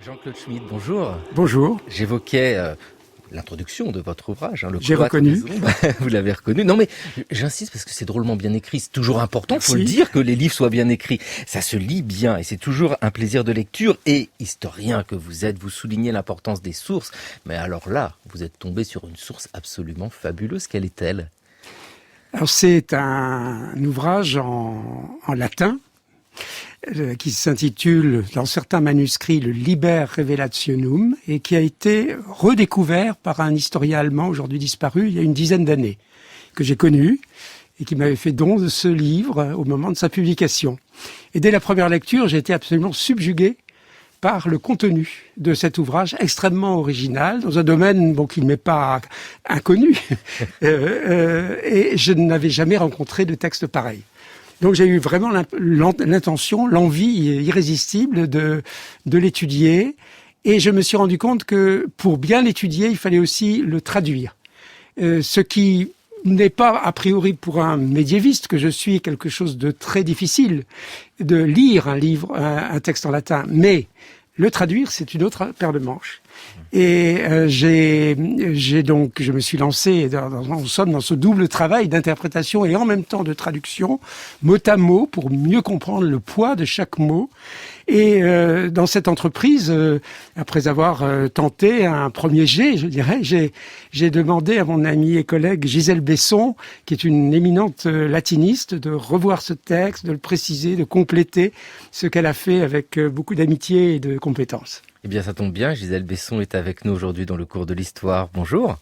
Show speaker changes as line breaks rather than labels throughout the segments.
Jean-Claude Schmitt, bonjour.
Bonjour.
J'évoquais l'introduction de votre ouvrage. Le
J'ai reconnu.
Vous l'avez reconnu. Non mais j'insiste parce que c'est drôlement bien écrit. C'est toujours important, il faut le dire, que les livres soient bien écrits. Ça se lit bien et c'est toujours un plaisir de lecture. Et historien que vous êtes, vous soulignez l'importance des sources. Mais alors là, vous êtes tombé sur une source absolument fabuleuse. Quelle est-elle ?
Alors c'est un ouvrage en latin qui s'intitule, dans certains manuscrits, le Liber Revelationum, et qui a été redécouvert par un historien allemand aujourd'hui disparu il y a une dizaine d'années, que j'ai connu, et qui m'avait fait don de ce livre au moment de sa publication. Et dès la première lecture, j'ai été absolument subjugué par le contenu de cet ouvrage extrêmement original, dans un domaine qui ne m'est pas inconnu, et je n'avais jamais rencontré de texte pareil. Donc j'ai eu vraiment l'intention, l'envie irrésistible de l'étudier, et je me suis rendu compte que pour bien l'étudier, il fallait aussi le traduire. Ce qui n'est pas a priori pour un médiéviste que je suis quelque chose de très difficile de lire un texte en latin, mais le traduire, c'est une autre paire de manches. Et je me suis lancé en somme dans ce double travail d'interprétation et en même temps de traduction, mot à mot, pour mieux comprendre le poids de chaque mot. Et dans cette entreprise, après avoir tenté un premier jet, je dirais, j'ai demandé à mon amie et collègue Gisèle Besson, qui est une éminente latiniste, de revoir ce texte, de le préciser, de compléter ce qu'elle a fait avec beaucoup d'amitié et de compétence.
Eh bien, ça tombe bien, Gisèle Besson est avec nous aujourd'hui dans le cours de l'histoire. Bonjour.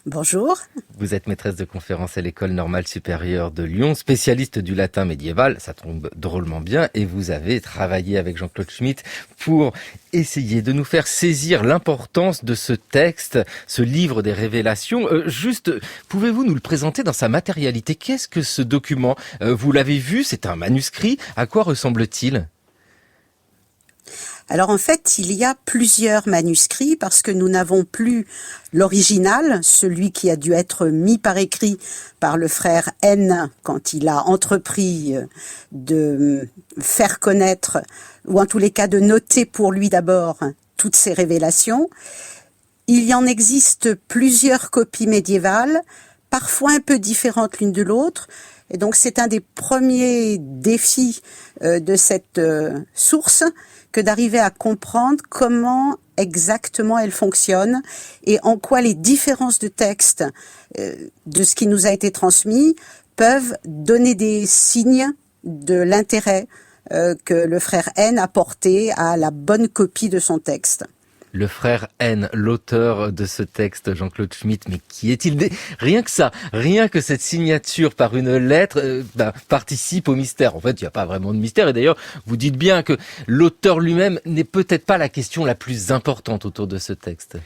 Bonjour.
Vous êtes maîtresse de conférences à l'École normale supérieure de Lyon, spécialiste du latin médiéval, ça tombe drôlement bien, et vous avez travaillé avec Jean-Claude Schmitt pour essayer de nous faire saisir l'importance de ce texte, ce livre des révélations. Juste, pouvez-vous nous le présenter dans sa matérialité ? Qu'est-ce que ce document ? Vous l'avez vu, c'est un manuscrit. À quoi ressemble-t-il ?
Alors en fait, il y a plusieurs manuscrits parce que nous n'avons plus l'original, celui qui a dû être mis par écrit par le frère N quand il a entrepris de faire connaître, ou en tous les cas de noter pour lui d'abord toutes ces révélations. Il y en existe plusieurs copies médiévales, parfois un peu différentes l'une de l'autre. Et donc c'est un des premiers défis de cette source que d'arriver à comprendre comment exactement elle fonctionne et en quoi les différences de texte de ce qui nous a été transmis peuvent donner des signes de l'intérêt que le frère N a porté à la bonne copie de son texte.
Le frère N, l'auteur de ce texte, Jean-Claude Schmitt, mais qui est-il ? Rien que ça, rien que cette signature par une lettre participe au mystère. En fait, il n'y a pas vraiment de mystère. Et d'ailleurs, vous dites bien que l'auteur lui-même n'est peut-être pas la question la plus importante autour de ce texte.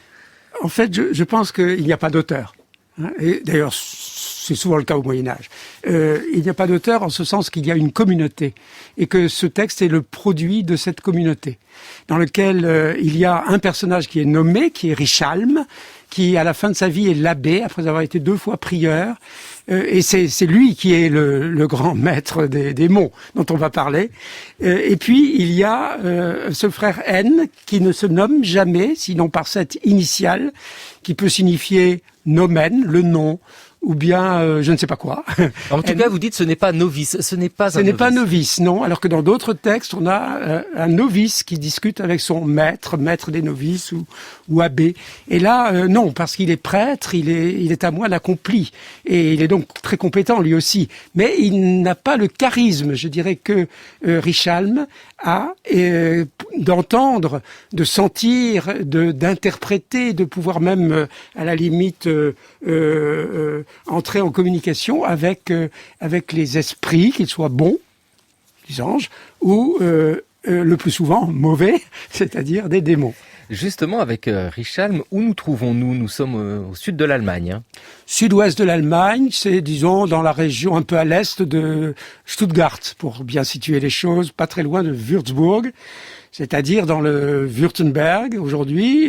En fait, je pense qu'il n'y a pas d'auteur. Et d'ailleurs, c'est souvent le cas au Moyen-Âge. Il n'y a pas d'auteur en ce sens qu'il y a une communauté et que ce texte est le produit de cette communauté dans lequel il y a un personnage qui est nommé, qui est Richalme, qui à la fin de sa vie est l'abbé après avoir été 2 fois prieur. Et c'est lui qui est le grand maître des mots dont on va parler. Et puis il y a ce frère N qui ne se nomme jamais, sinon par cette initiale qui peut signifier nomen, le nom, ou bien je ne sais pas quoi.
En tout cas, vous dites ce n'est pas novice, ce n'est pas un novice.
Pas novice, non. Alors que dans d'autres textes, on a un novice qui discute avec son maître des novices ou abbé. Et là, non, parce qu'il est prêtre, il est un moine accompli. Et il est donc très compétent lui aussi. Mais il n'a pas le charisme, je dirais, que Richalme a, d'entendre, de sentir, d'interpréter, de pouvoir même, à la limite, entrer en communication avec les esprits, qu'ils soient bons, les anges, ou le plus souvent mauvais, c'est-à-dire des démons.
Justement, avec Richalme, où nous trouvons-nous ? Nous sommes au sud de l'Allemagne.
Sud-ouest de l'Allemagne, c'est, disons, dans la région un peu à l'est de Stuttgart, pour bien situer les choses, pas très loin de Würzburg, c'est-à-dire dans le Württemberg aujourd'hui,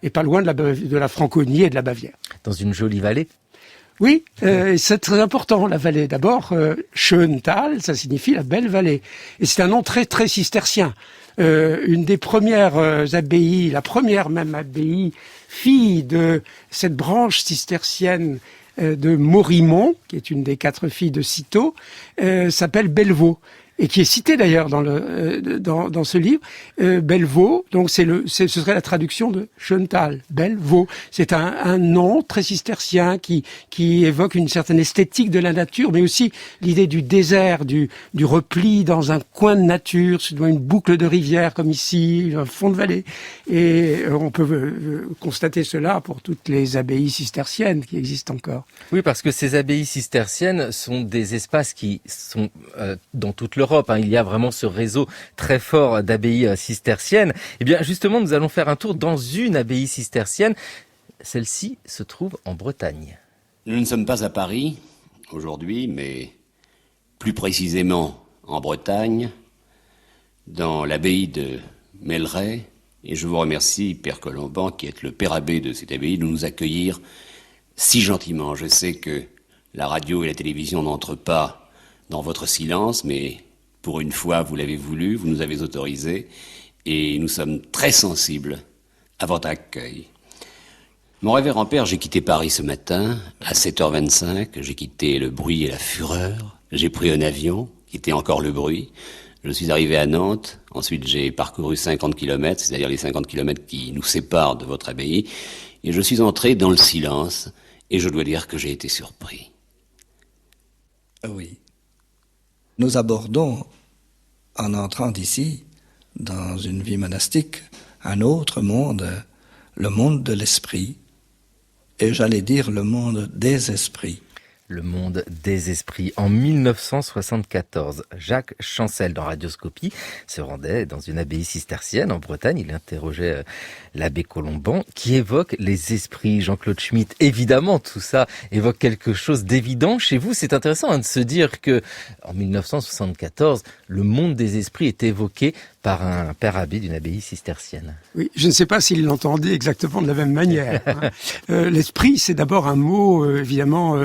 et pas loin de la Franconie et de la Bavière.
Dans une jolie vallée ?
Oui, c'est très important, la vallée. D'abord, Schöntal, ça signifie la belle vallée. Et c'est un nom très, très cistercien. Une des premières abbayes, la première même abbaye, fille de cette branche cistercienne de Morimont, qui est une des 4 filles de Cîteaux, s'appelle Bellevaux. Et qui est cité d'ailleurs dans ce livre, Bellevaux. Donc ce serait la traduction de Schöntal, Bellevaux. C'est un nom très cistercien qui évoque une certaine esthétique de la nature, mais aussi l'idée du désert, du repli dans un coin de nature, dans une boucle de rivière comme ici, un fond de vallée. Et on peut constater cela pour toutes les abbayes cisterciennes qui existent encore.
Oui, parce que ces abbayes cisterciennes sont des espaces qui sont dans toute l'Europe. Il y a vraiment ce réseau très fort d'abbayes cisterciennes. Eh bien, justement, nous allons faire un tour dans une abbaye cistercienne. Celle-ci se trouve en Bretagne.
Nous ne sommes pas à Paris aujourd'hui, mais plus précisément en Bretagne, dans l'abbaye de Melleray. Et je vous remercie, Père Colomban, qui êtes le père abbé de cette abbaye, de nous accueillir si gentiment. Je sais que la radio et la télévision n'entrent pas dans votre silence, mais pour une fois, vous l'avez voulu, vous nous avez autorisé, et nous sommes très sensibles à votre accueil. Mon révérend père, j'ai quitté Paris ce matin, à 7h25, j'ai quitté le bruit et la fureur, j'ai pris un avion, qui était encore le bruit, je suis arrivé à Nantes, ensuite j'ai parcouru 50 km, c'est-à-dire les 50 km qui nous séparent de votre abbaye, et je suis entré dans le silence, et je dois dire que j'ai été surpris.
Oui. Nous abordons, en entrant d'ici, dans une vie monastique, un autre monde, le monde de l'esprit, et j'allais dire le monde des esprits.
Le monde des esprits. En 1974, Jacques Chancel, dans Radioscopie, se rendait dans une abbaye cistercienne en Bretagne. Il interrogeait l'abbé Colomban, qui évoque les esprits. Jean-Claude Schmitt, évidemment, tout ça évoque quelque chose d'évident. Chez vous, c'est intéressant de se dire que en 1974, le monde des esprits est évoqué par un père abbé d'une abbaye cistercienne.
Oui, je ne sais pas s'il l'entendait exactement de la même manière. L'esprit, c'est d'abord un mot, évidemment,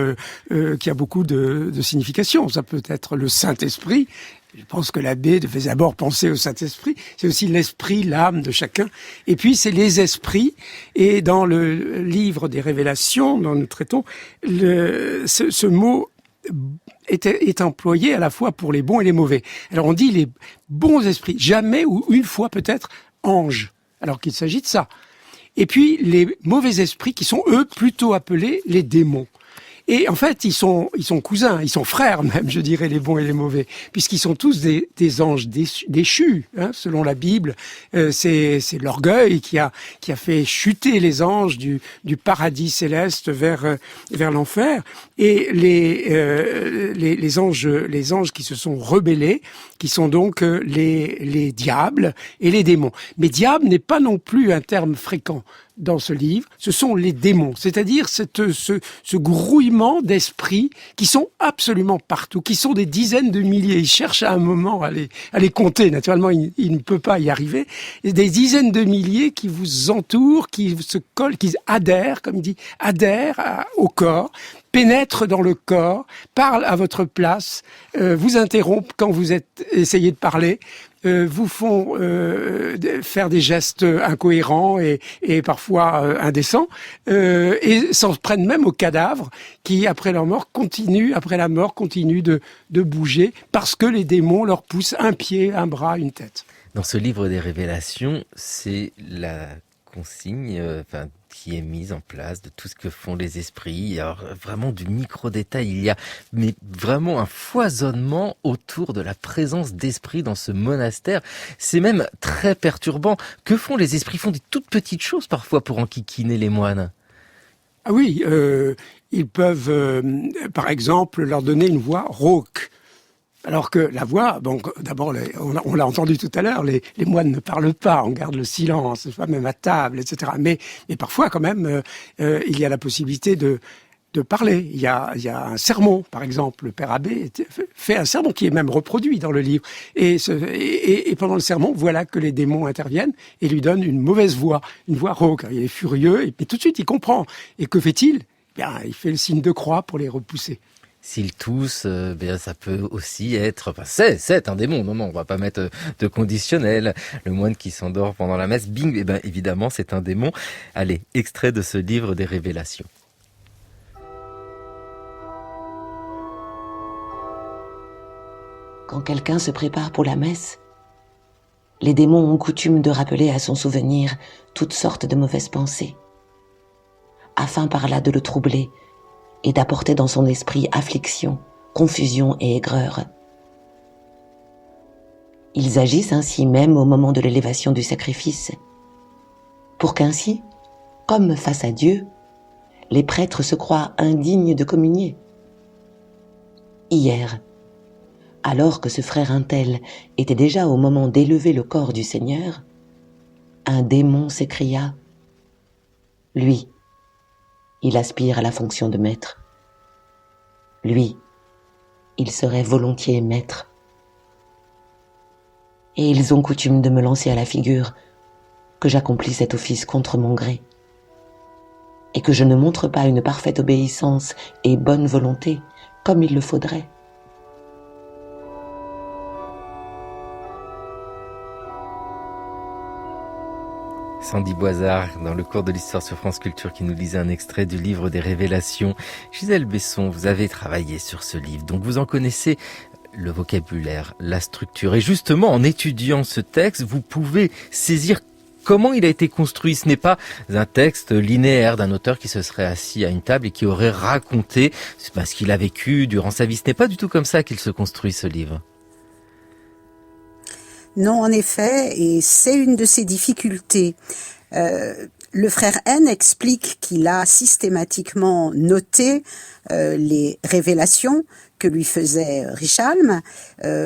qui a beaucoup de signification. Ça peut être le Saint-Esprit. Je pense que l'abbé devait d'abord penser au Saint-Esprit. C'est aussi l'esprit, l'âme de chacun. Et puis, c'est les esprits. Et dans le livre des Révélations, dont nous traitons, ce mot est employé à la fois pour les bons et les mauvais. Alors, on dit les bons esprits. Jamais, ou une fois peut-être, anges. Alors qu'il s'agit de ça. Et puis, les mauvais esprits qui sont, eux, plutôt appelés les démons. Et en fait, ils sont cousins, ils sont frères même, je dirais, les bons et les mauvais, puisqu'ils sont tous des anges déchus, selon la Bible. C'est l'orgueil qui a fait chuter les anges du paradis céleste vers l'enfer. Et les anges qui se sont rebellés, qui sont donc les diables et les démons. Mais diable n'est pas non plus un terme fréquent dans ce livre, ce sont les démons, c'est-à-dire ce grouillement d'esprits qui sont absolument partout, qui sont des dizaines de milliers. Il cherche à un moment à les compter. Naturellement, il ne peut pas y arriver. Et des dizaines de milliers qui vous entourent, qui se collent, qui adhèrent, comme il dit, adhèrent au corps, pénètrent dans le corps, parlent à votre place, vous interrompent quand vous essayez de parler, vous font faire des gestes incohérents et parfois indécents, et s'en prennent même aux cadavres qui, après la mort, continuent de bouger parce que les démons leur poussent un pied, un bras, une tête.
Dans ce livre des Révélations, c'est la consigne qui est mise en place de tout ce que font les esprits. Alors vraiment du micro-détail, il y a mais vraiment un foisonnement autour de la présence d'esprits dans ce monastère. C'est même très perturbant. Que font les esprits? Ils font des toutes petites choses parfois pour enquiquiner les moines.
Ah oui, ils peuvent par exemple leur donner une voix rauque. Alors que la voix, bon, d'abord, on l'a entendu tout à l'heure, les moines ne parlent pas, on garde le silence, pas même à table, etc. Mais parfois, quand même, il y a la possibilité de parler. Il y a un sermon, par exemple. Le père abbé fait un sermon qui est même reproduit dans le livre. Et pendant le sermon, voilà que les démons interviennent et lui donnent une mauvaise voix, une voix rauque. Il est furieux, et tout de suite, il comprend. Et que fait-il? bien, il fait le signe de croix pour les repousser.
S'ils toussent, bien ça peut aussi être, enfin c'est un démon. Non, on va pas mettre de conditionnel. Le moine qui s'endort pendant la messe, bing, eh ben évidemment c'est un démon. Allez, extrait de ce livre des Révélations.
Quand quelqu'un se prépare pour la messe, les démons ont coutume de rappeler à son souvenir toutes sortes de mauvaises pensées, afin par là de le troubler et d'apporter dans son esprit affliction, confusion et aigreur. Ils agissent ainsi même au moment de l'élévation du sacrifice, pour qu'ainsi, comme face à Dieu, les prêtres se croient indignes de communier. Hier, alors que ce frère untel était déjà au moment d'élever le corps du Seigneur, un démon s'écria « Lui, il aspire à la fonction de maître. Lui, il serait volontiers maître. Et ils ont coutume de me lancer à la figure que j'accomplis cet office contre mon gré, et que je ne montre pas une parfaite obéissance et bonne volonté comme il le faudrait. »
Sandy Boisard, dans le cours de l'histoire sur France Culture, qui nous lisait un extrait du livre des Révélations. Gisèle Besson, vous avez travaillé sur ce livre, donc vous en connaissez le vocabulaire, la structure. Et justement, en étudiant ce texte, vous pouvez saisir comment il a été construit. Ce n'est pas un texte linéaire d'un auteur qui se serait assis à une table et qui aurait raconté ce qu'il a vécu durant sa vie. Ce n'est pas du tout comme ça qu'il se construit, ce livre.
Non, en effet, et c'est une de ses difficultés. Le frère N explique qu'il a systématiquement noté les révélations que lui faisait Richalme,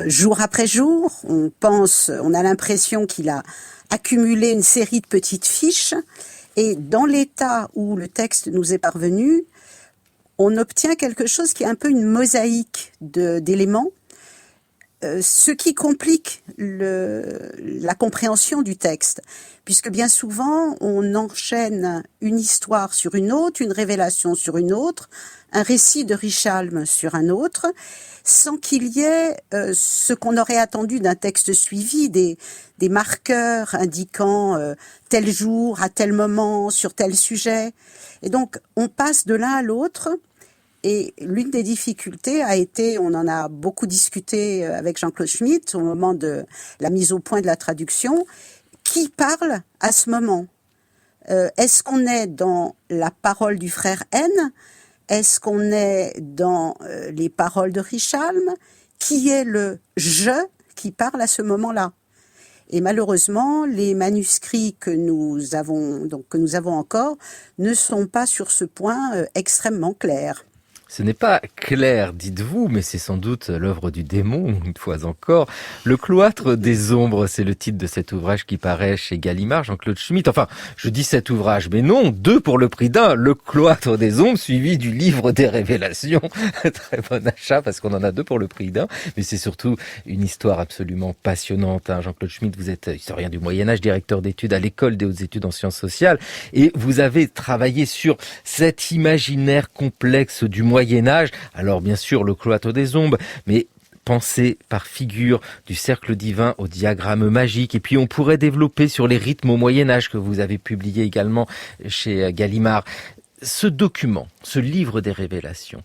jour après jour. On a l'impression qu'il a accumulé une série de petites fiches, et dans l'état où le texte nous est parvenu, on obtient quelque chose qui est un peu une mosaïque d'éléments, ce qui complique la compréhension du texte, puisque bien souvent on enchaîne une histoire sur une autre, une révélation sur une autre, un récit de Richalme sur un autre, sans qu'il y ait ce qu'on aurait attendu d'un texte suivi, des marqueurs indiquant tel jour, à tel moment, sur tel sujet. Et donc on passe de l'un à l'autre. Et l'une des difficultés a été, on en a beaucoup discuté avec Jean-Claude Schmitt au moment de la mise au point de la traduction, qui parle à ce moment ? Est-ce qu'on est dans la parole du frère N ? Est-ce qu'on est dans les paroles de Richalme ? Qui est le « je » qui parle à ce moment-là ? Et malheureusement, les manuscrits que nous avons encore ne sont pas sur ce point extrêmement clairs.
Ce n'est pas clair, dites-vous, mais c'est sans doute l'œuvre du démon, une fois encore. Le cloître des ombres, c'est le titre de cet ouvrage qui paraît chez Gallimard, Jean-Claude Schmitt. Enfin, je dis cet ouvrage, mais non, 2 pour le prix d'un. Le cloître des ombres, suivi du livre des Révélations. Très bon achat, parce qu'on en a 2 pour le prix d'un. Mais c'est surtout une histoire absolument passionnante. Jean-Claude Schmitt, vous êtes historien du Moyen-Âge, directeur d'études à l'École des hautes études en sciences sociales. Et vous avez travaillé sur cet imaginaire complexe du Moyen-Âge. Alors bien sûr le cloître des ombres, mais pensez par figure du cercle divin au diagramme magique. Et puis on pourrait développer sur les rythmes au Moyen-Âge que vous avez publié également chez Gallimard. Ce document, ce livre des Révélations,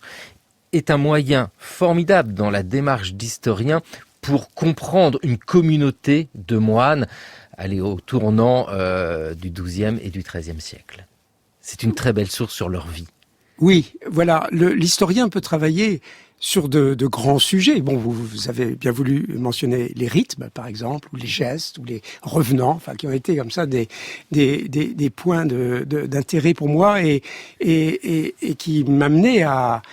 est un moyen formidable dans la démarche d'historien pour comprendre une communauté de moines au tournant du XIIe et du XIIIe siècle. C'est une très belle source sur leur vie.
Oui, voilà, l'historien peut travailler sur de grands sujets. Bon, vous avez bien voulu mentionner les rythmes, par exemple, ou les gestes, ou les revenants, enfin, qui ont été comme ça des points d'intérêt pour moi et qui m'amenaient à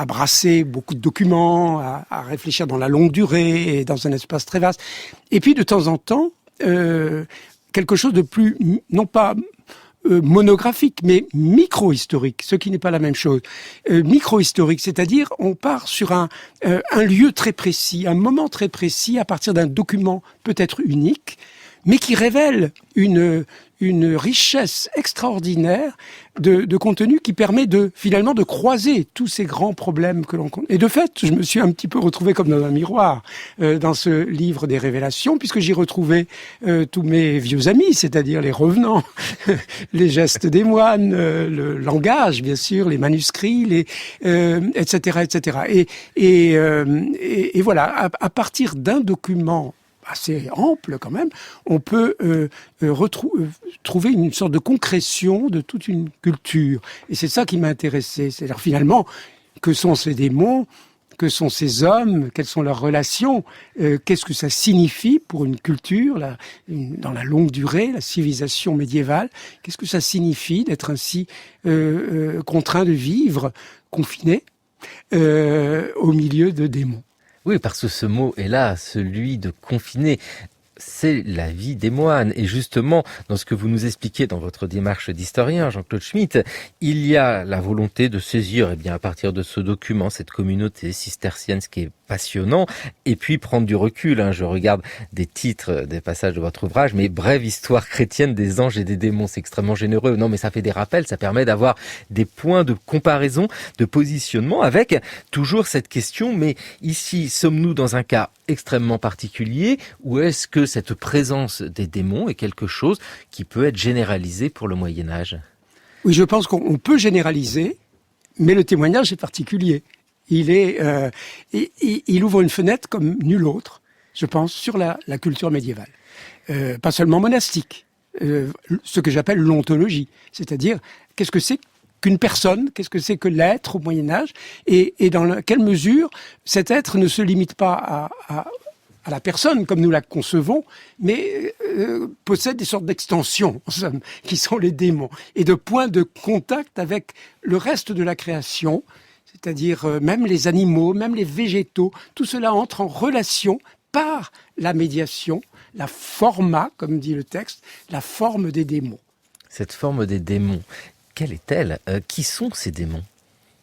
brasser beaucoup de documents, à réfléchir dans la longue durée et dans un espace très vaste. Et puis, de temps en temps, quelque chose de plus, non pas monographique, mais micro-historique, ce qui n'est pas la même chose. Micro-historique, c'est-à-dire on part sur un lieu très précis, un moment très précis, à partir d'un document peut-être unique, mais qui révèle une richesse extraordinaire de contenu qui permet finalement de croiser tous ces grands problèmes que l'on connaît. Et de fait, je me suis un petit peu retrouvé comme dans un miroir dans ce livre des révélations, puisque j'y retrouvais tous mes vieux amis, c'est-à-dire les revenants, les gestes des moines, le langage, bien sûr, les manuscrits, etc., etc. Et voilà, à partir d'un document assez ample quand même, on peut trouver une sorte de concrétion de toute une culture. Et c'est ça qui m'a intéressé. C'est-à-dire finalement, que sont ces démons ? Que sont ces hommes? Quelles sont leurs relations? Qu'est-ce que ça signifie pour une culture dans la longue durée, la civilisation médiévale? Qu'est-ce que ça signifie d'être ainsi contraint de vivre, confiné, au milieu de démons?
Oui, parce que ce mot est là, celui de confiner. C'est la vie des moines. Et justement, dans ce que vous nous expliquez dans votre démarche d'historien, Jean-Claude Schmitt, il y a la volonté de saisir, eh bien, à partir de ce document, cette communauté cistercienne, ce qui est passionnant, et puis prendre du recul. Je regarde des titres, des passages de votre ouvrage, mais brève histoire chrétienne des anges et des démons, c'est extrêmement généreux. Non, mais ça fait des rappels, ça permet d'avoir des points de comparaison, de positionnement, avec toujours cette question, mais ici, sommes-nous dans un cas extrêmement particulier, ou est-ce que cette présence des démons est quelque chose qui peut être généralisé pour le Moyen-Âge?
Oui, je pense qu'on peut généraliser, mais le témoignage est particulier. Il ouvre une fenêtre comme nul autre, je pense, sur la culture médiévale. Pas seulement monastique, ce que j'appelle l'ontologie, c'est-à-dire qu'est-ce que c'est qu'une personne, qu'est-ce que c'est que l'être au Moyen-Âge, et dans quelle mesure cet être ne se limite pas à la personne comme nous la concevons, mais possède des sortes d'extensions, en somme, qui sont les démons, et de points de contact avec le reste de la création, c'est-à-dire même les animaux, même les végétaux, tout cela entre en relation par la médiation, la forma, comme dit le texte, la forme des démons.
Cette forme des démons, quelle est-elle? Qui sont ces démons?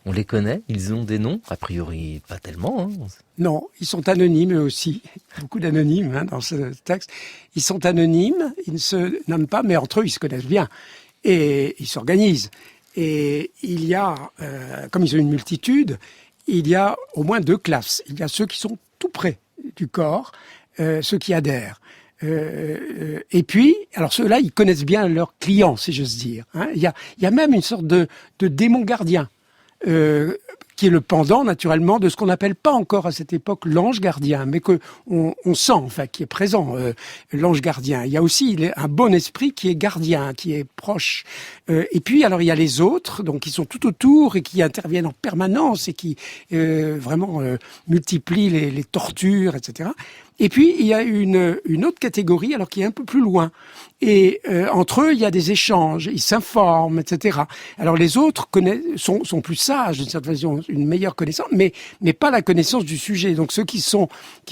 On les connaît? Ils ont des noms? A priori, pas tellement.
Non, ils sont anonymes eux aussi. Beaucoup d'anonymes dans ce texte. Ils sont anonymes, ils ne se nomment pas, mais entre eux, ils se connaissent bien. Et ils s'organisent. Et il y a, comme ils ont une multitude, il y a au moins deux classes. Il y a ceux qui sont tout près du corps, ceux qui adhèrent. Et puis, alors ceux-là, ils connaissent bien leurs clients, si j'ose dire. Il y a même une sorte de démon gardien, qui est le pendant, naturellement, de ce qu'on n'appelle pas encore à cette époque l'ange gardien, mais que on sent, enfin, qui est présent, l'ange gardien. Il y a aussi un bon esprit qui est gardien, qui est proche. Et puis, alors, il y a les autres, donc, qui sont tout autour et qui interviennent en permanence et qui vraiment multiplient les tortures, etc. Et puis, il y a une autre catégorie, alors qui est un peu plus loin. Et entre eux, il y a des échanges, ils s'informent, etc. Alors les autres sont plus sages, d'une certaine façon, une meilleure connaissance, mais pas la connaissance du sujet. Donc ceux qui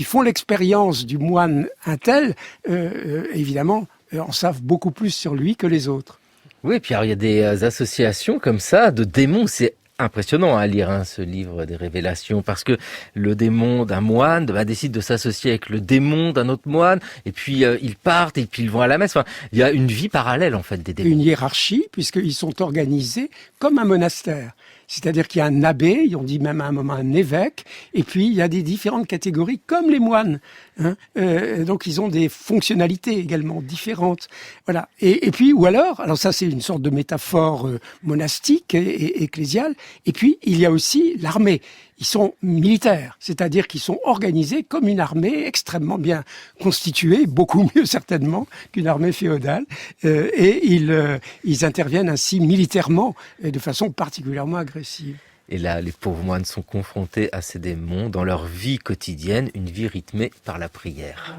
font l'expérience du moine un tel, évidemment, en savent beaucoup plus sur lui que les autres.
Oui, puis alors, il y a des associations comme ça de démons, c'est impressionnant à lire ce livre des révélations, parce que le démon d'un moine décide de s'associer avec le démon d'un autre moine, et puis ils partent, et puis ils vont à la messe. Enfin, il y a une vie parallèle en fait des démons.
Une hiérarchie, puisqu'ils sont organisés comme un monastère. C'est-à-dire qu'il y a un abbé, on dit même à un moment un évêque, et puis il y a des différentes catégories comme les moines. Donc ils ont des fonctionnalités également différentes. Voilà. Et puis, ou alors ça c'est une sorte de métaphore monastique et ecclésiale, et puis il y a aussi l'armée. Ils sont militaires, c'est-à-dire qu'ils sont organisés comme une armée extrêmement bien constituée, beaucoup mieux certainement qu'une armée féodale, et ils interviennent ainsi militairement et de façon particulièrement agressive.
Et là, les pauvres moines sont confrontés à ces démons dans leur vie quotidienne, une vie rythmée par la prière.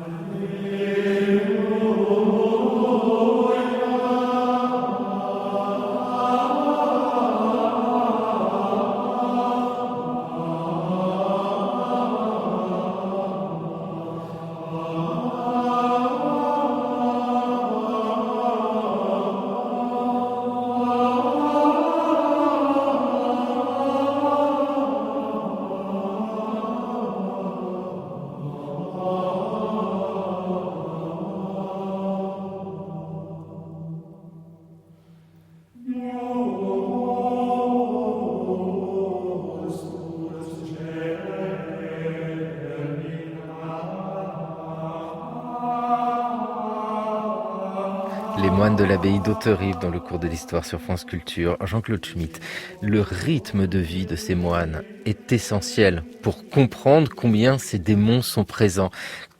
Les moines de l'abbaye d'Hauterive dans le cours de l'histoire sur France Culture. Jean-Claude Schmitt, le rythme de vie de ces moines est essentiel pour comprendre combien ces démons sont présents.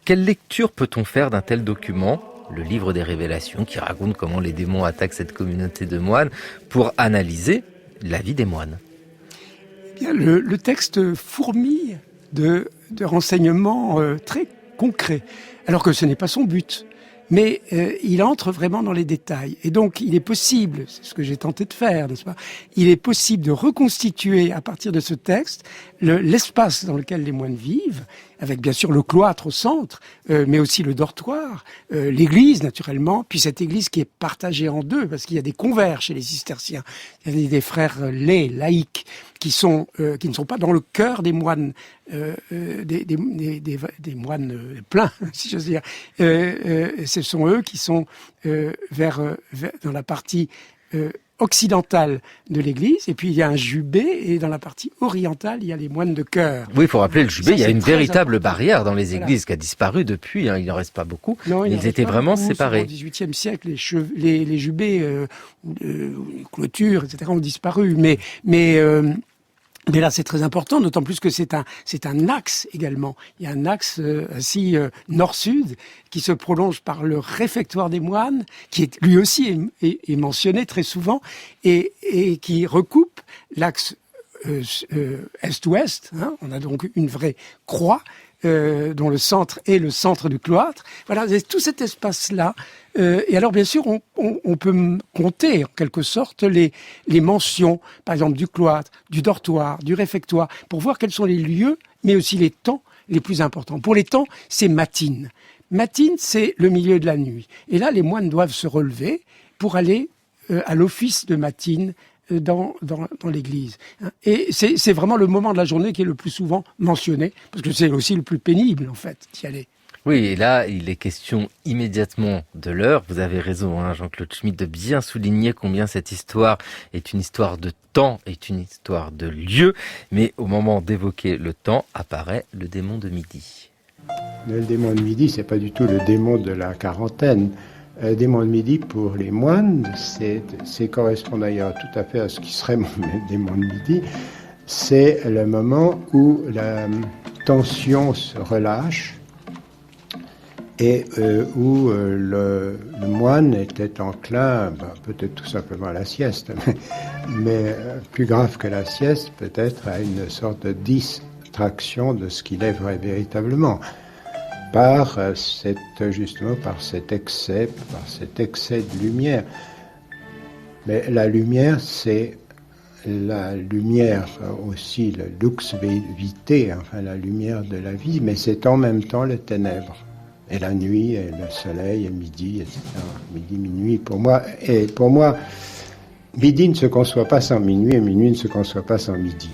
Quelle lecture peut-on faire d'un tel document, le livre des révélations, qui raconte comment les démons attaquent cette communauté de moines, pour analyser la vie des moines?
Eh bien, le texte fourmille de renseignements très concrets, alors que ce n'est pas son but. Mais il entre vraiment dans les détails. Et donc, il est possible, c'est ce que j'ai tenté de faire, n'est-ce pas? Il est possible de reconstituer, à partir de ce texte, l'espace dans lequel les moines vivent, avec bien sûr le cloître au centre, mais aussi le dortoir, l'église naturellement, puis cette église qui est partagée en deux, parce qu'il y a des convers chez les cisterciens. Il y a des frères laïcs, qui ne sont pas dans le cœur des moines, des moines pleins, si j'ose dire. Ce sont eux qui sont dans la partie occidentale de l'église, et puis il y a un jubé, et dans la partie orientale, il y a les moines de chœur.
Oui, il faut rappeler le jubé,
Ça,
il y a une véritable
important.
barrière dans les églises
Voilà.
qui a disparu depuis, il n'en reste pas beaucoup.
Non,
ils étaient vraiment séparés.
Au XVIIIe siècle, les jubés, les clôtures, etc. ont disparu, mais là, c'est très important, d'autant plus que c'est un axe également. Il y a un axe ainsi nord-sud qui se prolonge par le réfectoire des moines, qui est lui aussi est mentionné très souvent, et qui recoupe l'axe est-ouest. Hein. On a donc une vraie croix dont le centre est le centre du cloître. Voilà, tout cet espace-là. Et alors, bien sûr, on peut compter, en quelque sorte, les mentions, par exemple, du cloître, du dortoir, du réfectoire, pour voir quels sont les lieux, mais aussi les temps les plus importants. Pour les temps, c'est matine. Matine, c'est le milieu de la nuit. Et là, les moines doivent se relever pour aller à l'office de matine dans l'église. Et c'est vraiment le moment de la journée qui est le plus souvent mentionné, parce que c'est aussi le plus pénible, en fait, d'y aller.
Oui, et là, il est question immédiatement de l'heure. Vous avez raison, hein, Jean-Claude Schmitt, de bien souligner combien cette histoire est une histoire de temps, est une histoire de lieu. Mais au moment d'évoquer le temps, apparaît le démon de midi.
Le démon de midi, c'est pas du tout le démon de la quarantaine. Le démon de midi, pour les moines, c'est correspond d'ailleurs tout à fait à ce qui serait mon démon de midi. C'est le moment où la tension se relâche et où le moine était enclin, peut-être tout simplement à la sieste, mais plus grave que la sieste, peut-être à une sorte de distraction de ce qu'il est véritablement, par cet excès de lumière. Mais la lumière, c'est la lumière aussi, le lux vitae, enfin la lumière de la vie, mais c'est en même temps le ténèbre. Et la nuit, et le soleil, et midi, etc. Midi, minuit, pour moi, midi ne se conçoit pas sans minuit, et minuit ne se conçoit pas sans midi.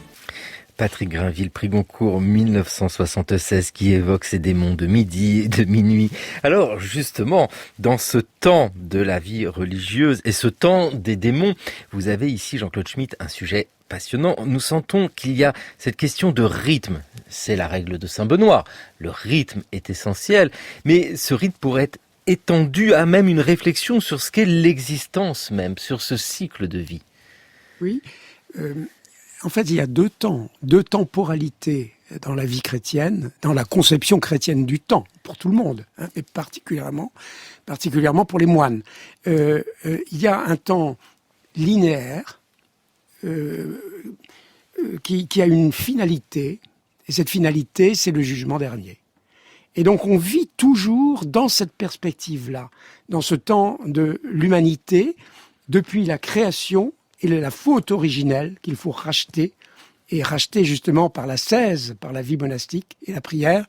Patrick Grinville, prix Goncourt 1976, qui évoque ces démons de midi et de minuit. Alors, justement, dans ce temps de la vie religieuse et ce temps des démons, vous avez ici, Jean-Claude Schmitt, un sujet passionnant. Nous sentons qu'il y a cette question de rythme. C'est la règle de Saint-Benoît. Le rythme est essentiel, mais ce rythme pourrait être étendu à même une réflexion sur ce qu'est l'existence même, sur ce cycle de vie.
Oui. En fait, il y a deux temporalités dans la vie chrétienne, dans la conception chrétienne du temps, pour tout le monde, hein, mais particulièrement pour les moines. Il y a un temps linéaire qui a une finalité, et cette finalité, c'est le jugement dernier. Et donc, on vit toujours dans cette perspective-là, dans ce temps de l'humanité, depuis la création et la faute originelle qu'il faut racheter, et racheter justement par l'ascèse, par la vie monastique et la prière,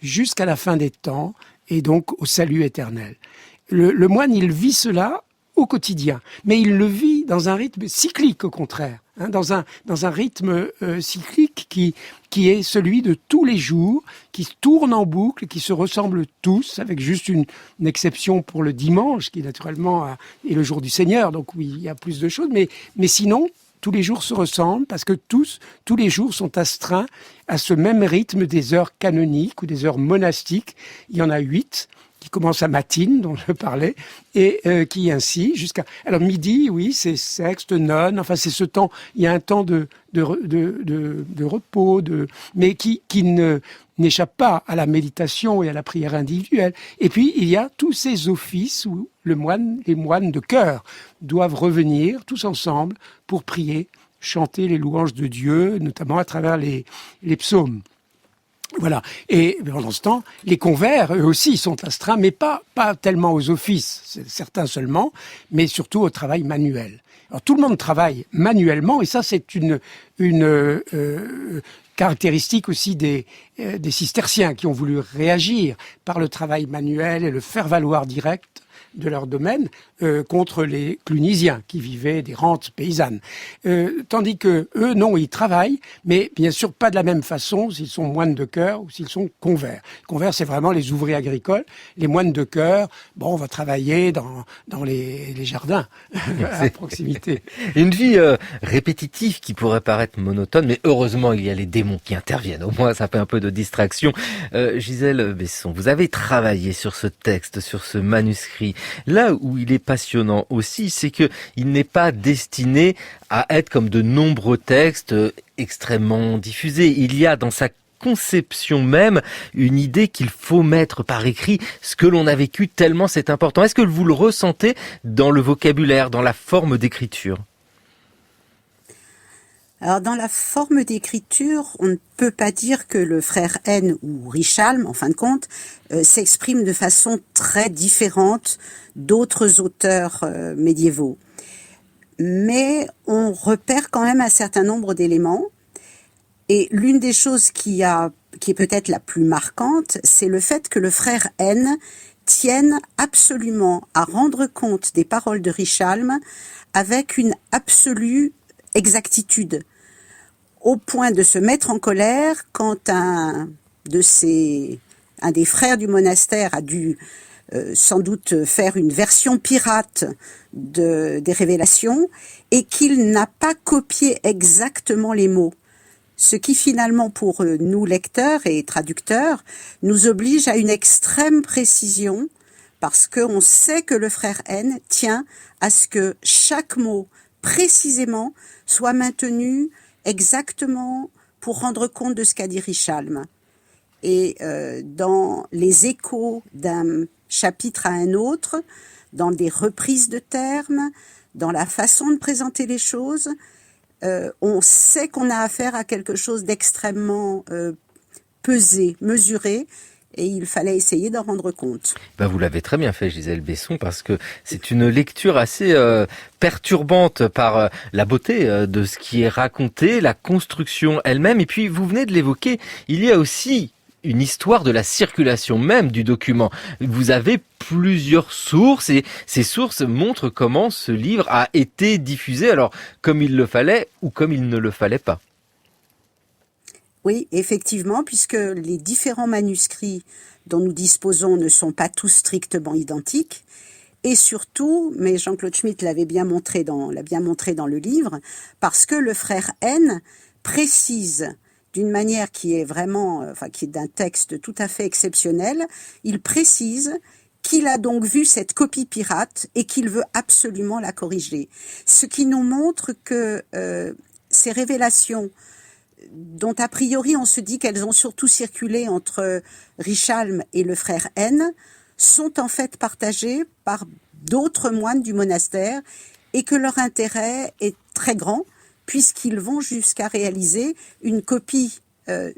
jusqu'à la fin des temps, et donc au salut éternel. Le moine, il vit cela au quotidien, mais il le vit dans un rythme cyclique au contraire, hein, dans un rythme cyclique qui est celui de tous les jours, qui tourne en boucle, qui se ressemblent tous, avec juste une exception pour le dimanche, qui naturellement est le jour du Seigneur, donc oui, il y a plus de choses, mais sinon, tous les jours se ressemblent parce que tous les jours sont astreints à ce même rythme des heures canoniques ou des heures monastiques. Il y en a 8. qui commence à matine, dont je parlais, et qui ainsi jusqu'à... Alors midi, oui, c'est sexte, none, enfin c'est ce temps, il y a un temps de repos, mais qui n'échappe pas à la méditation et à la prière individuelle. Et puis, il y a tous ces offices où les moines de chœur doivent revenir tous ensemble pour prier, chanter les louanges de Dieu, notamment à travers les psaumes. Voilà. Et pendant ce temps, les convers, eux aussi, sont astreints, mais pas tellement aux offices, certains seulement, mais surtout au travail manuel. Alors tout le monde travaille manuellement, et ça c'est une caractéristique aussi des cisterciens qui ont voulu réagir par le travail manuel et le faire valoir direct de leur domaine contre les clunisiens qui vivaient des rentes paysannes. Tandis que eux, non, ils travaillent, mais bien sûr pas de la même façon s'ils sont moines de chœur ou s'ils sont convers. Convers, c'est vraiment les ouvriers agricoles. Les moines de chœur, on va travailler dans les jardins à proximité.
Une vie répétitive qui pourrait paraître monotone, mais heureusement il y a les démons qui interviennent. Au moins ça fait un peu de distraction. Gisèle Besson, vous avez travaillé sur ce texte, sur ce manuscrit. Là où il est passionnant aussi, c'est que il n'est pas destiné à être comme de nombreux textes extrêmement diffusés. Il y a dans sa conception même une idée qu'il faut mettre par écrit ce que l'on a vécu tellement c'est important. Est-ce que vous le ressentez dans le vocabulaire, dans la forme d'écriture ?
Alors, dans la forme d'écriture, on ne peut pas dire que le frère N ou Richalme, en fin de compte, s'exprime de façon très différente d'autres auteurs médiévaux. Mais on repère quand même un certain nombre d'éléments. Et l'une des choses qui est peut-être la plus marquante, c'est le fait que le frère N tienne absolument à rendre compte des paroles de Richalme avec une absolue exactitude, au point de se mettre en colère quand un des frères du monastère a dû sans doute faire une version pirate des révélations et qu'il n'a pas copié exactement les mots. Ce qui finalement pour nous lecteurs et traducteurs nous oblige à une extrême précision parce qu'on sait que le frère N tient à ce que chaque mot précisément soit maintenu exactement pour rendre compte de ce qu'a dit Richalme. Et dans les échos d'un chapitre à un autre, dans des reprises de termes, dans la façon de présenter les choses, on sait qu'on a affaire à quelque chose d'extrêmement pesé, mesuré, et il fallait essayer d'en rendre compte.
Vous l'avez très bien fait, Gisèle Besson, parce que c'est une lecture assez perturbante par la beauté de ce qui est raconté, la construction elle-même, et puis vous venez de l'évoquer, il y a aussi une histoire de la circulation même du document. Vous avez plusieurs sources et ces sources montrent comment ce livre a été diffusé, alors comme il le fallait ou comme il ne le fallait pas.
Oui, effectivement, puisque les différents manuscrits dont nous disposons ne sont pas tous strictement identiques. Et surtout, mais Jean-Claude Schmitt l'a bien montré dans le livre, parce que le frère N précise d'une manière qui est vraiment, qui est d'un texte tout à fait exceptionnel, il précise qu'il a donc vu cette copie pirate et qu'il veut absolument la corriger. Ce qui nous montre que ces révélations, dont a priori on se dit qu'elles ont surtout circulé entre Richalme et le frère N, sont en fait partagées par d'autres moines du monastère et que leur intérêt est très grand puisqu'ils vont jusqu'à réaliser une copie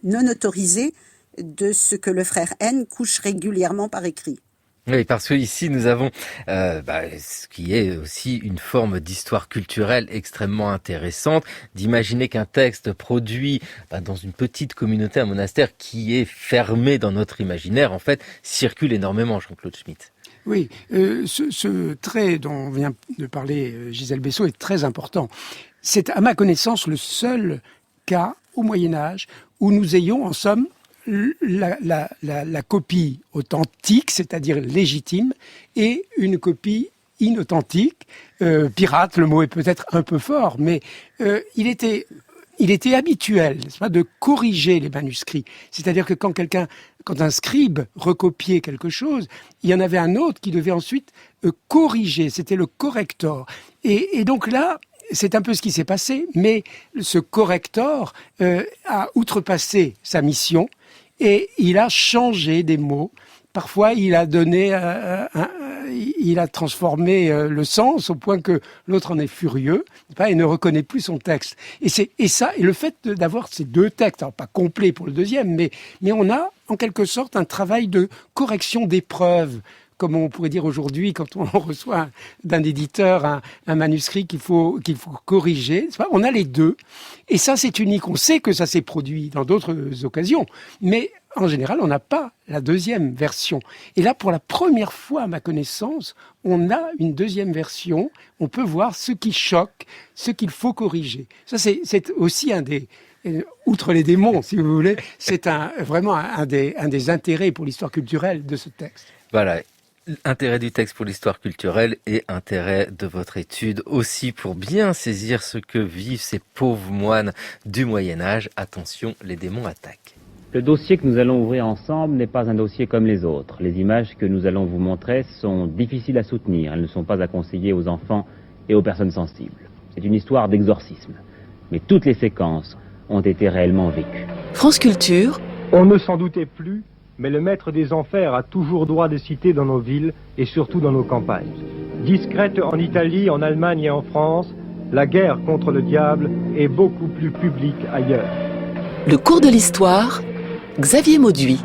non autorisée de ce que le frère N couche régulièrement par écrit.
Oui, parce que ici nous avons ce qui est aussi une forme d'histoire culturelle extrêmement intéressante, d'imaginer qu'un texte produit dans une petite communauté, un monastère qui est fermé dans notre imaginaire, en fait, circule énormément, Jean-Claude Schmitt.
Oui, ce trait dont vient de parler Gisèle Besson est très important. C'est, à ma connaissance, le seul cas au Moyen-Âge où nous ayons, en somme, la copie authentique, c'est-à-dire légitime, et une copie inauthentique, pirate, le mot est peut-être un peu fort, mais il était il était habituel, n'est-ce pas, de corriger les manuscrits. C'est-à-dire que quand un scribe recopiait quelque chose, il y en avait un autre qui devait ensuite corriger. C'était le corrector. Et donc là, c'est un peu ce qui s'est passé, mais ce corrector a outrepassé sa mission et il a changé des mots. Parfois, il a transformé le sens au point que l'autre en est furieux et ne reconnaît plus son texte. Et le fait d'avoir ces deux textes, alors pas complets pour le deuxième, mais on a en quelque sorte un travail de correction d'épreuves, comme on pourrait dire aujourd'hui quand on reçoit d'un éditeur un manuscrit qu'il faut corriger. On a les deux, et ça c'est unique. On sait que ça s'est produit dans d'autres occasions, mais en général, on n'a pas la deuxième version. Et là, pour la première fois, à ma connaissance, on a une deuxième version. On peut voir ce qui choque, ce qu'il faut corriger. Ça, c'est aussi un des... outre les démons, si vous voulez, c'est vraiment un des intérêts pour l'histoire culturelle de ce texte.
Voilà. Intérêt du texte pour l'histoire culturelle et intérêt de votre étude aussi pour bien saisir ce que vivent ces pauvres moines du Moyen-Âge. Attention, les démons attaquent.
Le dossier que nous allons ouvrir ensemble n'est pas un dossier comme les autres. Les images que nous allons vous montrer sont difficiles à soutenir. Elles ne sont pas à conseiller aux enfants et aux personnes sensibles. C'est une histoire d'exorcisme. Mais toutes les séquences ont été réellement vécues.
France Culture.
On ne s'en doutait plus, mais le maître des enfers a toujours droit de citer dans nos villes et surtout dans nos campagnes. Discrète en Italie, en Allemagne et en France, la guerre contre le diable est beaucoup plus publique ailleurs.
Le cours de l'histoire, Xavier Mauduit.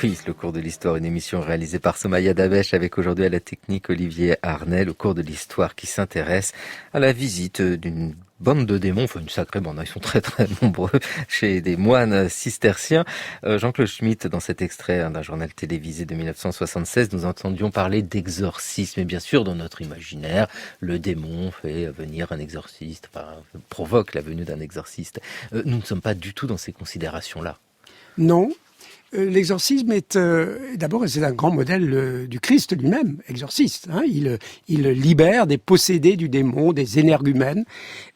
Oui, le cours de l'histoire, une émission réalisée par Somaya Dabesh avec aujourd'hui à la technique Olivier Arnel, le cours de l'histoire qui s'intéresse à la visite d'une bande de démons, enfin une sacrée bande, ils sont très très nombreux chez des moines cisterciens. Jean-Claude Schmitt, dans cet extrait d'un journal télévisé de 1976, nous entendions parler d'exorcisme. Et bien sûr, dans notre imaginaire, le démon fait venir un exorciste, provoque la venue d'un exorciste. Nous ne sommes pas du tout dans ces considérations-là.
Non. L'exorcisme est d'abord c'est un grand modèle du Christ lui-même, exorciste. Il libère des possédés du démon, des énergumènes,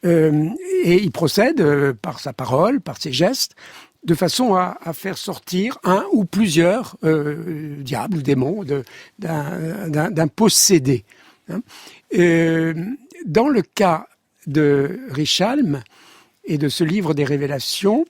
et il procède par sa parole, par ses gestes, de façon à faire sortir un ou plusieurs diables ou démons d'un possédé. Dans le cas de Richalm et de ce livre des Révélations,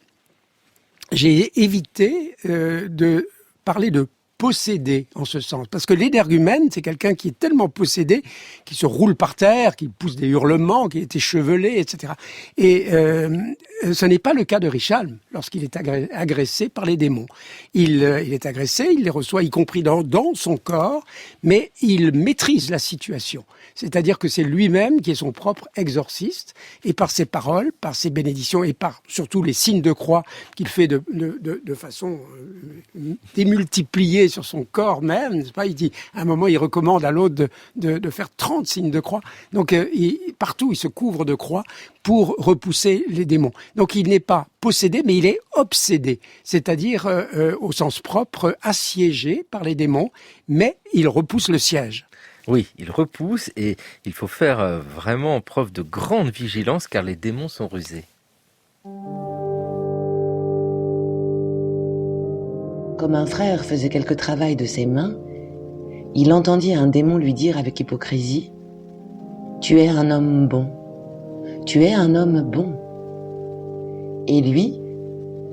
j'ai évité de parler de possédé en ce sens. Parce que l'énergumène, c'est quelqu'un qui est tellement possédé, qui se roule par terre, qui pousse des hurlements, qui est échevelé, etc. Et ce n'est pas le cas de Richalm lorsqu'il est agressé par les démons. Il est agressé, il les reçoit y compris dans son corps, mais il maîtrise la situation. C'est-à-dire que c'est lui-même qui est son propre exorciste, et par ses paroles, par ses bénédictions, et par surtout les signes de croix qu'il fait de façon démultipliée sur son corps même, n'est-ce pas ? Il dit, à un moment, il recommande à l'autre de faire 30 signes de croix. Donc, partout, il se couvre de croix pour repousser les démons. Donc, il n'est pas possédé, mais il est obsédé, c'est-à-dire, au sens propre, assiégé par les démons, mais il repousse le siège.
Oui, il repousse et il faut faire vraiment preuve de grande vigilance car les démons sont rusés.
Comme un frère faisait quelque travail de ses mains, il entendit un démon lui dire avec hypocrisie « Tu es un homme bon, tu es un homme bon. » Et lui,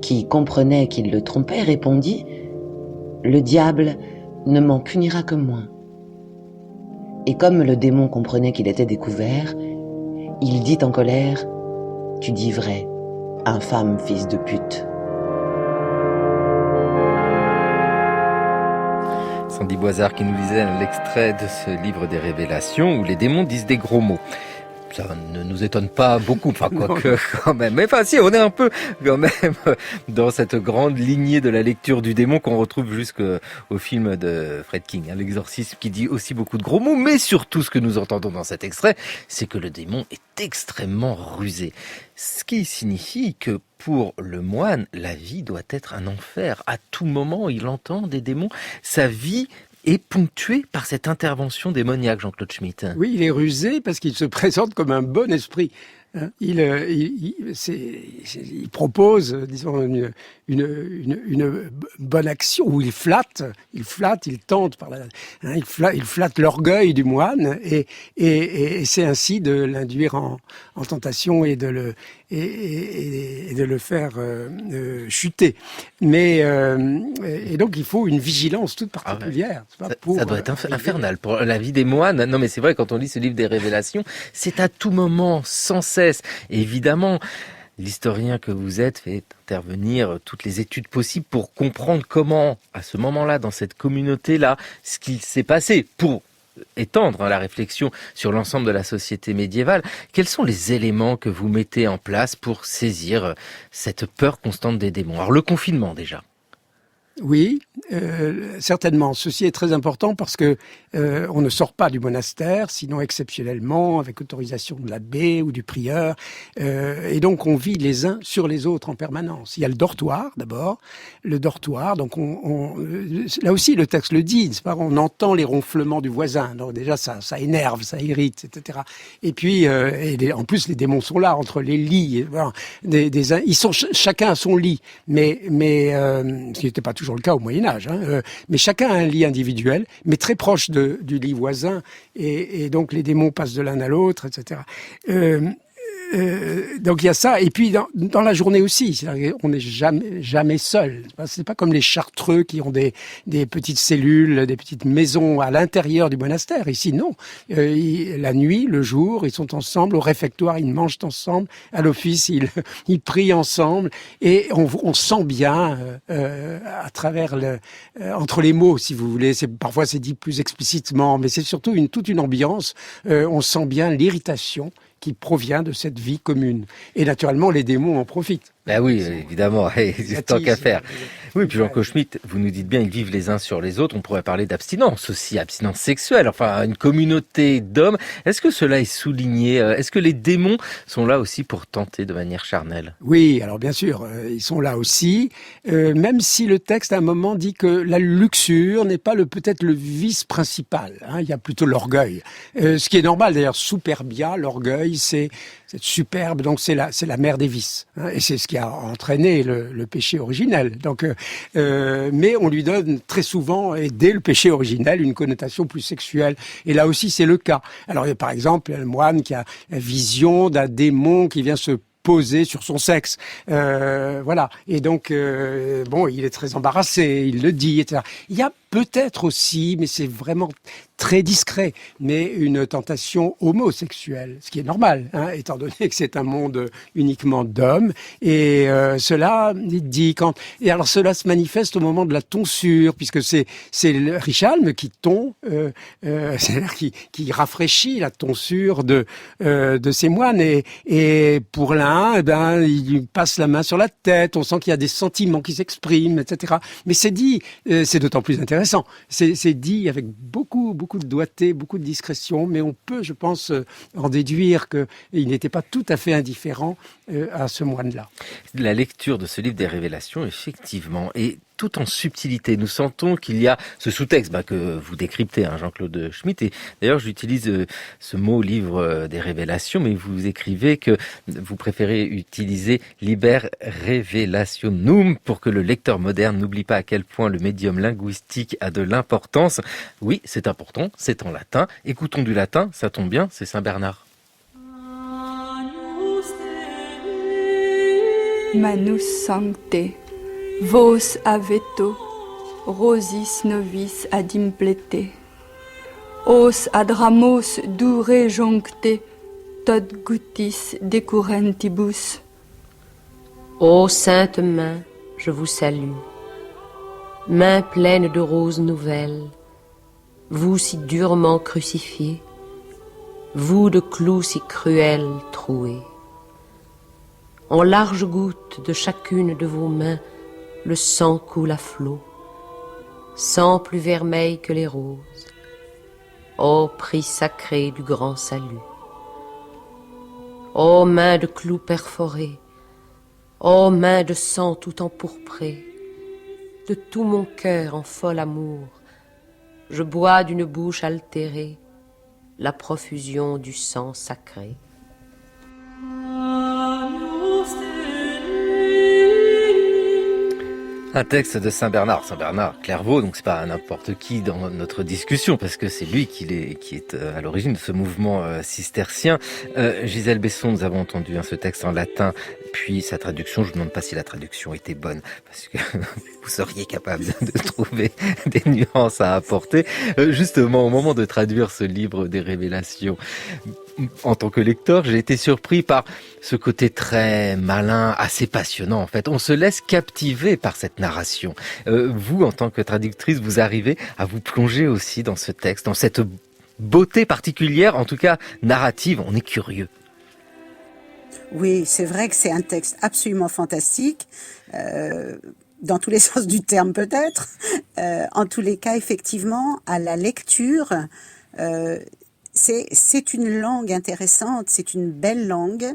qui comprenait qu'il le trompait, répondit « Le diable ne m'en punira que moins. » Et comme le démon comprenait qu'il était découvert, il dit en colère « Tu dis vrai, infâme fils de pute. »
Sandy Boisard qui nous lisait l'extrait de ce livre des Révélations où les démons disent des gros mots. Ça ne nous étonne pas beaucoup, enfin quoique quand même. Mais enfin si, on est un peu quand même dans cette grande lignée de la lecture du démon qu'on retrouve jusqu'au film de Fred King, l'exorcisme, qui dit aussi beaucoup de gros mots. Mais surtout, ce que nous entendons dans cet extrait, c'est que le démon est extrêmement rusé. Ce qui signifie que pour le moine, la vie doit être un enfer. À tout moment, il entend des démons. Sa vie est ponctué par cette intervention démoniaque, Jean-Claude Schmitt.
Oui, il est rusé parce qu'il se présente comme un bon esprit. Hein. Il propose, disons, une bonne action où il flatte, il tente il flatte l'orgueil du moine et c'est ainsi de l'induire en tentation et de le faire chuter. Mais et donc il faut une vigilance toute particulière.
Ça doit être infernal pour la vie des moines. Non, mais c'est vrai, quand on lit ce livre des Révélations, c'est à tout moment, sans cesse. Et évidemment, l'historien que vous êtes fait intervenir toutes les études possibles pour comprendre comment, à ce moment-là, dans cette communauté-là, ce qu'il s'est passé pour étendre la réflexion sur l'ensemble de la société médiévale. Quels sont les éléments que vous mettez en place pour saisir cette peur constante des démons? Alors, le confinement, déjà.
Oui, certainement. Ceci est très important parce que on ne sort pas du monastère, sinon exceptionnellement, avec autorisation de l'abbé ou du prieur. Et donc, on vit les uns sur les autres en permanence. Il y a le dortoir, d'abord. Le dortoir, donc là aussi, le texte le dit, c'est pas, on entend les ronflements du voisin. Donc déjà, ça énerve, ça irrite, etc. Et puis, en plus, les démons sont là, entre les lits. Voilà, ils sont chacun à son lit. Mais ce qui n'était pas toujours le cas au Moyen-Âge, hein, mais chacun a un lit individuel, mais très proche du lit voisin, et donc les démons passent de l'un à l'autre, etc. Donc il y a ça, et puis dans la journée aussi, c'est-à-dire on n'est jamais seul. C'est pas comme les Chartreux qui ont des petites cellules, des petites maisons à l'intérieur du monastère. Ici, non. La nuit, le jour, ils sont ensemble. Au réfectoire, ils mangent ensemble. À l'office, ils prient ensemble. Et on sent bien à travers entre les mots, si vous voulez. Parfois, c'est dit plus explicitement, mais c'est surtout toute une ambiance. On sent bien l'irritation qui provient de cette vie commune. Et naturellement, les démons en profitent.
Ben oui, évidemment, tant qu'à faire. Oui, puis Jean-Claude Schmitt, vous nous dites bien, ils vivent les uns sur les autres. On pourrait parler d'abstinence aussi, abstinence sexuelle, enfin une communauté d'hommes. Est-ce que cela est souligné? Est-ce que les démons sont là aussi pour tenter de manière charnelle?
Oui, alors bien sûr, ils sont là aussi, même si le texte à un moment dit que la luxure n'est pas peut-être le vice principal, hein, il y a plutôt l'orgueil. Ce qui est normal d'ailleurs, superbia, l'orgueil, c'est superbe, donc c'est la mère des vices, hein, et c'est ce qui a entraîné le péché originel. Donc, mais on lui donne très souvent, et dès le péché originel, une connotation plus sexuelle. Et là aussi, c'est le cas. Alors, il y a par exemple un moine qui a la vision d'un démon qui vient se poser sur son sexe, voilà. Et donc, il est très embarrassé, il le dit, etc. Il y a peut-être aussi, mais c'est vraiment très discret, mais une tentation homosexuelle, ce qui est normal, hein, étant donné que c'est un monde uniquement d'hommes. Et cela dit et alors cela se manifeste au moment de la tonsure, puisque c'est le Richalme qui tond, c'est-à-dire qui rafraîchit la tonsure de ces moines. Et pour l'un, il passe la main sur la tête. On sent qu'il y a des sentiments qui s'expriment, etc. Mais c'est dit, c'est d'autant plus intéressant. C'est dit avec beaucoup de doigté, beaucoup de discrétion, mais on peut, je pense, en déduire qu'il n'était pas tout à fait indifférent à ce moine-là.
La lecture de ce livre des Révélations, effectivement, est tout en subtilité. Nous sentons qu'il y a ce sous-texte que vous décryptez, hein, Jean-Claude Schmitt. Et d'ailleurs, j'utilise ce mot livre des Révélations, mais vous écrivez que vous préférez utiliser liber revelationum pour que le lecteur moderne n'oublie pas à quel point le médium linguistique a de l'importance. Oui, c'est important, c'est en latin. Écoutons du latin, ça tombe bien, c'est Saint Bernard.
Manus sancte, vos aveto, rosis novis ad implete, os ad ramos dure joncte, tot gutis decurrentibus.
Ô sainte main, je vous salue, main pleine de roses nouvelles, vous si durement crucifiés, vous de clous si cruels troués. En larges gouttes de chacune de vos mains, le sang coule à flots, sang plus vermeil que les roses. Ô prix sacré du grand salut! Ô mains de clous perforés, ô mains de sang tout empourpré, de tout mon cœur en fol amour, je bois d'une bouche altérée la profusion du sang sacré.
Un texte de Saint Bernard Clairvaux, donc c'est pas n'importe qui dans notre discussion, parce que c'est lui qui est à l'origine de ce mouvement cistercien. Gisèle Besson, nous avons entendu ce texte en latin, puis sa traduction. Je ne vous demande pas si la traduction était bonne, parce que vous seriez capable de trouver des nuances à apporter. Justement, au moment de traduire ce livre des Révélations, en tant que lecteur, j'ai été surpris par ce côté très malin, assez passionnant en fait. On se laisse captiver par cette narration. Vous, en tant que traductrice, vous arrivez à vous plonger aussi dans ce texte, dans cette beauté particulière, en tout cas narrative. On est curieux.
Oui, c'est vrai que c'est un texte absolument fantastique, dans tous les sens du terme peut-être. En tous les cas, effectivement, à la lecture, c'est une langue intéressante, c'est une belle langue.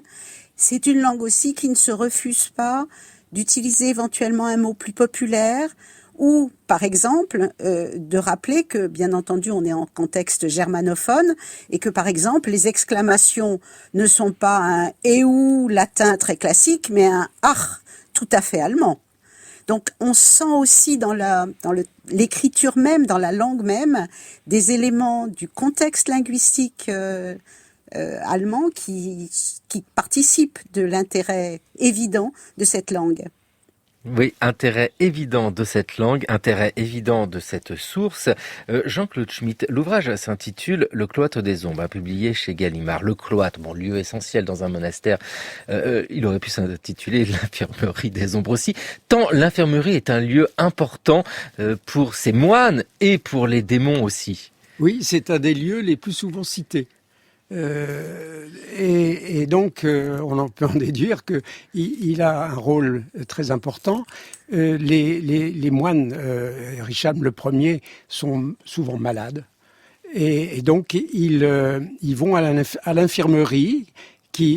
C'est une langue aussi qui ne se refuse pas d'utiliser éventuellement un mot plus populaire ou, par exemple, de rappeler que, bien entendu, on est en contexte germanophone et que, par exemple, les exclamations ne sont pas un « et ou » latin très classique, mais un « ach » tout à fait allemand. Donc, on sent aussi dans l'écriture même, dans la langue même, des éléments du contexte linguistique allemand qui participent de l'intérêt évident de cette langue.
Oui, intérêt évident de cette langue, intérêt évident de cette source. Jean-Claude Schmitt, l'ouvrage s'intitule « Le cloître des ombres », publié chez Gallimard. Le cloître, lieu essentiel dans un monastère. Il aurait pu s'intituler « L'infirmerie des ombres » aussi, tant l'infirmerie est un lieu important pour ses moines et pour les démons aussi.
Oui, c'est un des lieux les plus souvent cités. Et donc, on en peut en déduire qu'il a un rôle très important. Les moines, Richard Ier, sont souvent malades. Et donc, ils vont à l'infirmerie,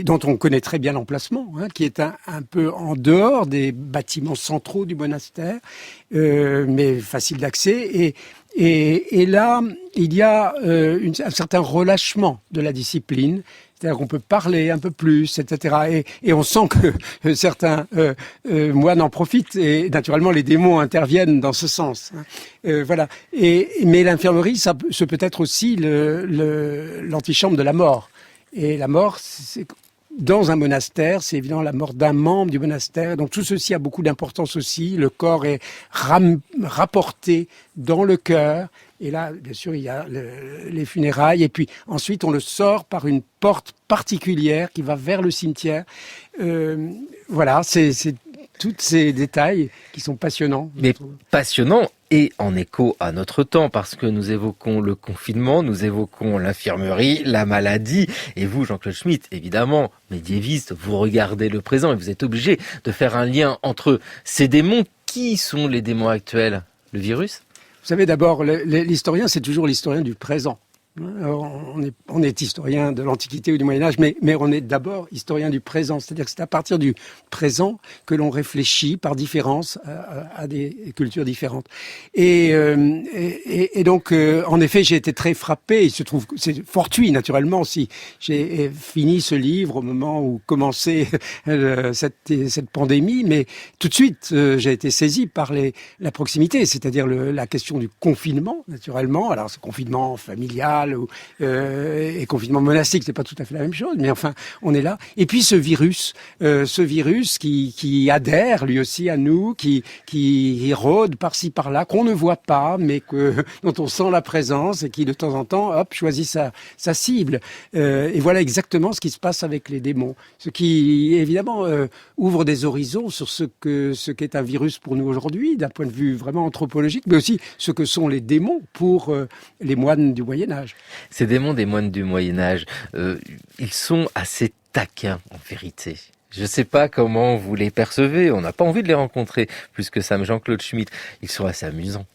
dont on connaît très bien l'emplacement, qui est un peu en dehors des bâtiments centraux du monastère, mais facile d'accès. Et là, il y a un certain relâchement de la discipline, c'est-à-dire qu'on peut parler un peu plus, etc. Et on sent que certains moines en profitent, et naturellement les démons interviennent dans ce sens. Voilà. Mais l'infirmerie, ça peut être aussi l'antichambre de la mort. Et la mort, dans un monastère, c'est évidemment la mort d'un membre du monastère. Donc tout ceci a beaucoup d'importance aussi. Le corps est rapporté dans le cœur. Et là, bien sûr, il y a les funérailles. Et puis ensuite, on le sort par une porte particulière qui va vers le cimetière. Voilà, c'est tous ces détails qui sont passionnants.
Mais passionnants et en écho à notre temps, parce que nous évoquons le confinement, nous évoquons l'infirmerie, la maladie, et vous, Jean-Claude Schmitt, évidemment, médiéviste, vous regardez le présent et vous êtes obligé de faire un lien entre ces démons. Qui sont les démons actuels? Le virus?
Vous savez, d'abord, l'historien, c'est toujours l'historien du présent. On est historien de l'Antiquité ou du Moyen-Âge, mais on est d'abord historien du présent. C'est-à-dire que c'est à partir du présent que l'on réfléchit par différence à des cultures différentes. Et donc, en effet, j'ai été très frappé. Il se trouve, c'est fortuit, naturellement, si j'ai fini ce livre au moment où commençait cette pandémie, mais tout de suite, j'ai été saisi par la proximité, c'est-à-dire la question du confinement, naturellement. Alors, ce confinement familial, et confinement monastique, c'est pas tout à fait la même chose, mais enfin, on est là. Et puis ce virus qui adhère lui aussi à nous, qui rôde par-ci par-là, qu'on ne voit pas, mais dont on sent la présence et qui de temps en temps, hop, choisit sa cible. Et voilà exactement ce qui se passe avec les démons. Ce qui, évidemment, ouvre des horizons sur ce qu'est un virus pour nous aujourd'hui, d'un point de vue vraiment anthropologique, mais aussi ce que sont les démons pour les moines du Moyen-Âge.
Ces démons des moines du Moyen-Âge, ils sont assez taquins, en vérité. Je ne sais pas comment vous les percevez, on n'a pas envie de les rencontrer, plus que ça, Jean-Claude Schmitt. Ils sont assez amusants.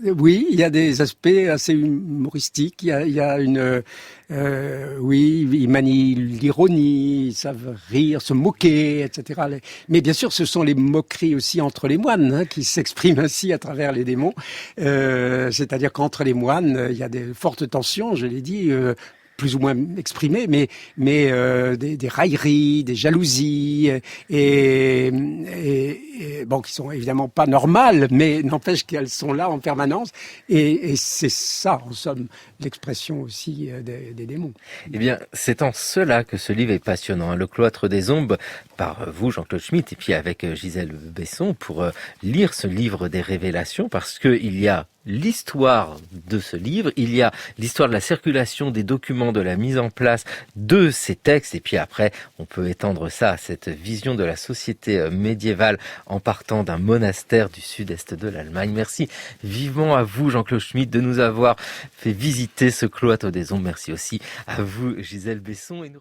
Oui, il y a des aspects assez humoristiques. Il y a une, oui, ils manient l'ironie, ils savent rire, se moquer, etc. Mais bien sûr, ce sont les moqueries aussi entre les moines qui s'expriment ainsi à travers les démons. C'est-à-dire qu'entre les moines, il y a des fortes tensions, je l'ai dit. plus ou moins exprimées, mais des railleries, des jalousies, et bon, qui sont évidemment pas normales, mais n'empêche qu'elles sont là en permanence. Et c'est ça, en somme, l'expression aussi des démons.
Eh bien, c'est en cela que ce livre est passionnant. Le Cloître des Ombres, par vous, Jean-Claude Schmitt, et puis avec Gisèle Besson, pour lire ce livre des révélations, parce qu'il y a l'histoire de ce livre, il y a l'histoire de la circulation des documents, de la mise en place de ces textes, et puis après, on peut étendre ça à cette vision de la société médiévale en partant d'un monastère du sud-est de l'Allemagne. Merci vivement à vous, Jean-Claude Schmitt, de nous avoir fait visiter ce Cloître des Ombres. Merci aussi à vous, Gisèle Besson.